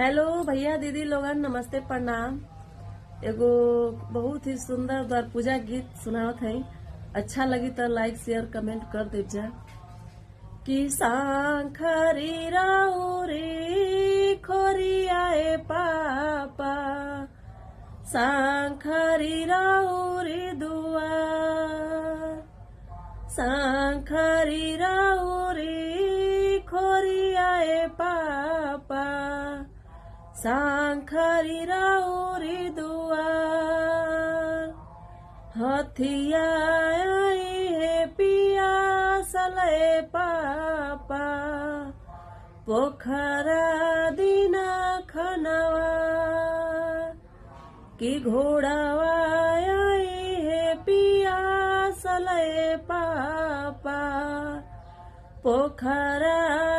Hello भैया दीदी लोगन, नमस्ते प्रणाम। एगो बहुत ही सुंदर द्वार पूजा गीत सुनावत है। अच्छा लगी तो लाइक शेयर कमेंट कर दीजिए। कि सांखरी राउरी खोरियाए पापा, सांखरी राउरी दुआर, सांखरी राउरी खोरियाए पापा, सांखरी राउरी दुआर। हथिया हे पिया सले पापा, पोखरा दिना खनवा। कि घोड़ावा हे पिया सले पापा, पोखरा